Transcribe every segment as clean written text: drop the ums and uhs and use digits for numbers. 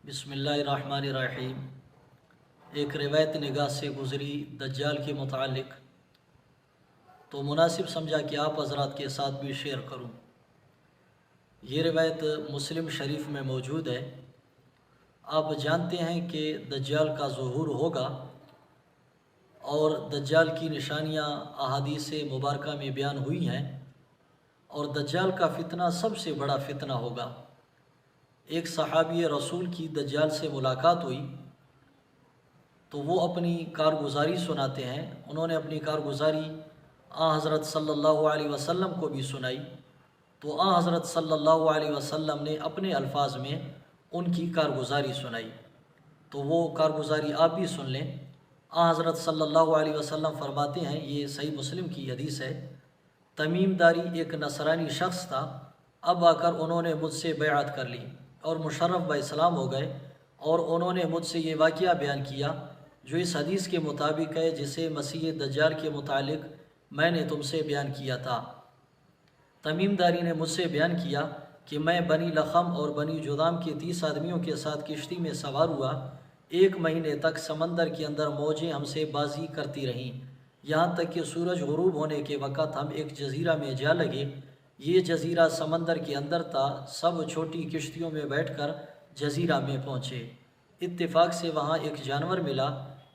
بسم اللہ الرحمن الرحیم۔ ایک روایت نگاہ سے گزری دجال کے متعلق، تو مناسب سمجھا کہ آپ حضرات کے ساتھ بھی شیئر کروں۔ یہ روایت مسلم شریف میں موجود ہے۔ آپ جانتے ہیں کہ دجال کا ظہور ہوگا اور دجال کی نشانیاں احادیث مبارکہ میں بیان ہوئی ہیں، اور دجال کا فتنہ سب سے بڑا فتنہ ہوگا۔ ایک صحابی رسول کی دجال سے ملاقات ہوئی تو وہ اپنی کارگزاری سناتے ہیں۔ انہوں نے اپنی کارگزاری حضرت صلی اللہ علیہ وسلم کو بھی سنائی، تو حضرت صلی اللہ علیہ وسلم نے اپنے الفاظ میں ان کی کارگزاری سنائی۔ تو وہ کارگزاری آپ بھی سن لیں۔ حضرت صلی اللہ علیہ وسلم فرماتے ہیں، یہ صحیح مسلم کی حدیث ہے، تمیم داری ایک نصرانی شخص تھا، اب آ کر انہوں نے مجھ سے بیعت کر لی اور مشرف با اسلام ہو گئے، اور انہوں نے مجھ سے یہ واقعہ بیان کیا جو اس حدیث کے مطابق ہے جسے مسیح دجال کے متعلق میں نے تم سے بیان کیا تھا۔ تمیم داری نے مجھ سے بیان کیا کہ میں بنی لخم اور بنی جذام کے 30 آدمیوں کے ساتھ کشتی میں سوار ہوا، 1 مہینے تک سمندر کے اندر موجیں ہم سے بازی کرتی رہیں، یہاں تک کہ سورج غروب ہونے کے وقت ہم ایک جزیرہ میں جا لگے۔ یہ جزیرہ سمندر کے اندر تھا، سب چھوٹی کشتیوں میں بیٹھ کر جزیرہ میں پہنچے۔ اتفاق سے وہاں ایک جانور ملا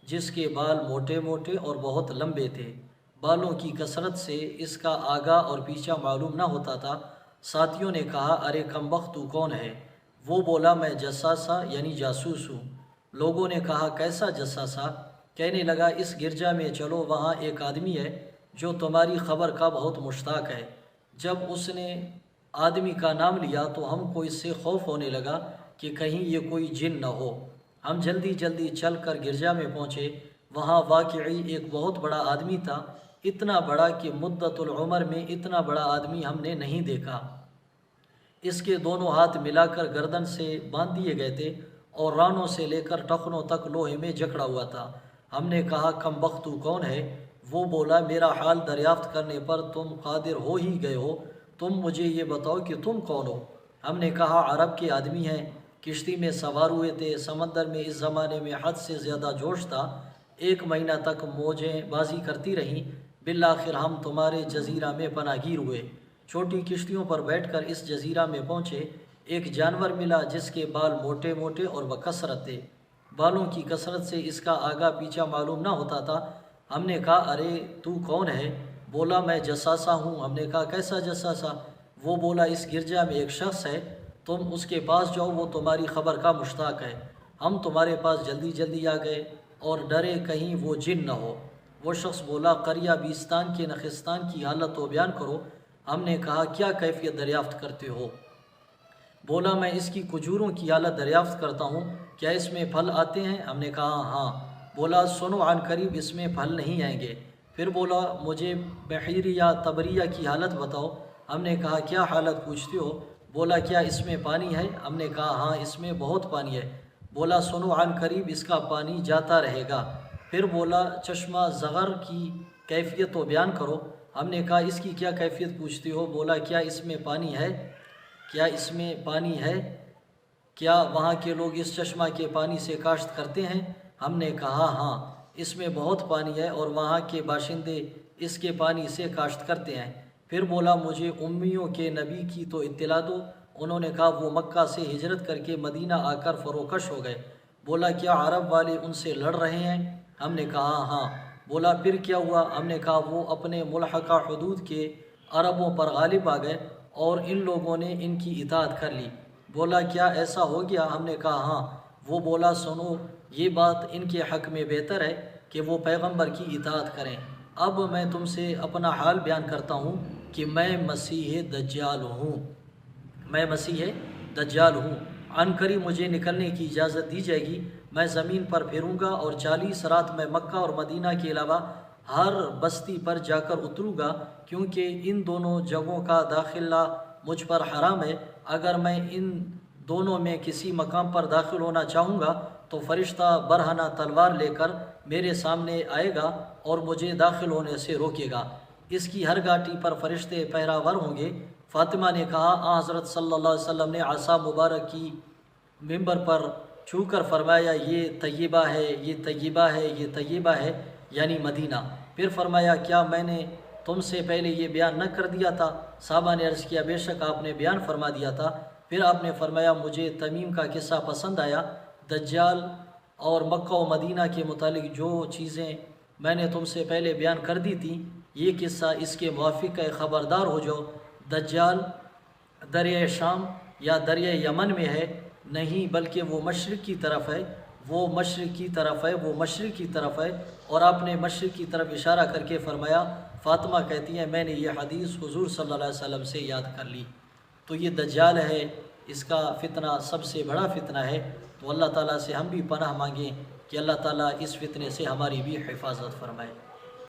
جس کے بال موٹے موٹے اور بہت لمبے تھے، بالوں کی کثرت سے اس کا آگا اور پیچھا معلوم نہ ہوتا تھا۔ ساتھیوں نے کہا، ارے کمبخت تو کون ہے؟ وہ بولا، میں جساسا یعنی جاسوس ہوں۔ لوگوں نے کہا، کیسا جساسا؟ کہنے لگا، اس گرجا میں چلو، وہاں ایک آدمی ہے جو تمہاری خبر کا بہت مشتاق ہے۔ جب اس نے آدمی کا نام لیا تو ہم کو اس سے خوف ہونے لگا کہ کہیں یہ کوئی جن نہ ہو۔ ہم جلدی جلدی چل کر گرجا میں پہنچے۔ وہاں واقعی ایک بہت بڑا آدمی تھا، اتنا بڑا کہ مدت العمر میں اتنا بڑا آدمی ہم نے نہیں دیکھا۔ اس کے دونوں ہاتھ ملا کر گردن سے باندھ دیے گئے تھے اور رانوں سے لے کر ٹخنوں تک لوہے میں جکڑا ہوا تھا۔ ہم نے کہا، کم بخت تو کون ہے؟ وہ بولا، میرا حال دریافت کرنے پر تم قادر ہو ہی گئے ہو، تم مجھے یہ بتاؤ کہ تم کون ہو؟ ہم نے کہا، عرب کے آدمی ہیں، کشتی میں سوار ہوئے تھے، سمندر میں اس زمانے میں حد سے زیادہ جوش تھا، 1 مہینہ تک موجیں بازی کرتی رہیں، بالآخر ہم تمہارے جزیرہ میں پناہ گیر ہوئے، چھوٹی کشتیوں پر بیٹھ کر اس جزیرہ میں پہنچے۔ ایک جانور ملا جس کے بال موٹے موٹے اور بکثرت تھے، بالوں کی کثرت سے اس کا آگا پیچھا معلوم نہ ہوتا تھا۔ ہم نے کہا، ارے تو کون ہے؟ بولا، میں جساسا ہوں۔ ہم نے کہا، کیسا جساسا؟ وہ بولا، اس گرجا میں ایک شخص ہے، تم اس کے پاس جاؤ، وہ تمہاری خبر کا مشتاق ہے۔ ہم تمہارے پاس جلدی جلدی آ گئے اور ڈرے کہیں وہ جن نہ ہو۔ وہ شخص بولا، قریہ بیستان کے نخستان کی حالت تو بیان کرو۔ ہم نے کہا، کیا کیفیت دریافت کرتے ہو؟ بولا، میں اس کی کھجوروں کی حالت دریافت کرتا ہوں، کیا اس میں پھل آتے ہیں؟ ہم نے کہا، ہاں۔ بولا، سنو، عن قریب اس میں پھل نہیں آئیں گے۔ پھر بولا، مجھے بحیری یا تبریہ کی حالت بتاؤ۔ ہم نے کہا، کیا حالت پوچھتے ہو؟ بولا، کیا اس میں پانی ہے؟ ہم نے کہا، ہاں، اس میں بہت پانی ہے۔ بولا، سنو، عن قریب اس کا پانی جاتا رہے گا۔ پھر بولا، چشمہ زغر کی کیفیت تو بیان کرو۔ ہم نے کہا، اس کی کیا کیفیت پوچھتے ہو؟ بولا، کیا اس میں پانی ہے؟ کیا اس میں پانی ہے؟ کیا وہاں کے لوگ اس چشمہ کے پانی سے کاشت کرتے ہیں؟ ہم نے کہا، ہاں، اس میں بہت پانی ہے اور وہاں کے باشندے اس کے پانی سے کاشت کرتے ہیں۔ پھر بولا، مجھے امیوں کے نبی کی تو اطلاع دو۔ انہوں نے کہا، وہ مکہ سے ہجرت کر کے مدینہ آ کر فروکش ہو گئے۔ بولا، کیا عرب والے ان سے لڑ رہے ہیں؟ ہم نے کہا، ہاں۔ بولا، پھر کیا ہوا؟ ہم نے کہا، وہ اپنے ملحقہ حدود کے عربوں پر غالب آ گئے اور ان لوگوں نے ان کی اطاعت کر لی۔ بولا، کیا ایسا ہو گیا؟ ہم نے کہا، ہاں۔ وہ بولا، سنو، یہ بات ان کے حق میں بہتر ہے کہ وہ پیغمبر کی اطاعت کریں۔ اب میں تم سے اپنا حال بیان کرتا ہوں کہ میں مسیح دجال ہوں، میں مسیح دجال ہوں۔ عن قریب مجھے نکلنے کی اجازت دی جائے گی، میں زمین پر پھروں گا اور 40 رات میں مکہ اور مدینہ کے علاوہ ہر بستی پر جا کر اتروں گا، کیونکہ ان دونوں جگہوں کا داخلہ مجھ پر حرام ہے۔ اگر میں ان دونوں میں کسی مقام پر داخل ہونا چاہوں گا تو فرشتہ برہنہ تلوار لے کر میرے سامنے آئے گا اور مجھے داخل ہونے سے روکے گا۔ اس کی ہر گھاٹی پر فرشتے پہراور ہوں گے۔ فاطمہ نے کہا، حضرت صلی اللہ علیہ وسلم نے عصا مبارک کی ممبر پر چھو کر فرمایا یہ طیبہ ہے، یہ طیبہ ہے، یہ طیبہ ہے، یعنی مدینہ۔ پھر فرمایا کیا میں نے تم سے پہلے یہ بیان نہ کر دیا تھا؟ صحابہ نے عرض کیا بے شک آپ نے بیان فرما دیا تھا۔ پھر آپ نے فرمایا مجھے تمیم کا قصہ پسند آیا، دجال اور مکہ و مدینہ کے متعلق جو چیزیں میں نے تم سے پہلے بیان کر دی تھیں، یہ قصہ اس کے موافق ہے، خبردار ہو جو دجال دریائے شام یا دریائے یمن میں ہے نہیں، بلکہ وہ مشرق کی طرف ہے، وہ مشرق کی طرف ہے، وہ مشرق کی طرف ہے۔ اور آپ نے مشرق کی طرف اشارہ کر کے فرمایا، فاطمہ کہتی ہیں میں نے یہ حدیث حضور صلی اللہ علیہ وسلم سے یاد کر لی۔ تو یہ دجال ہے، اس کا فتنہ سب سے بڑا فتنہ ہے۔ تو اللہ تعالیٰ سے ہم بھی پناہ مانگیں کہ اللہ تعالیٰ اس فتنے سے ہماری بھی حفاظت فرمائے۔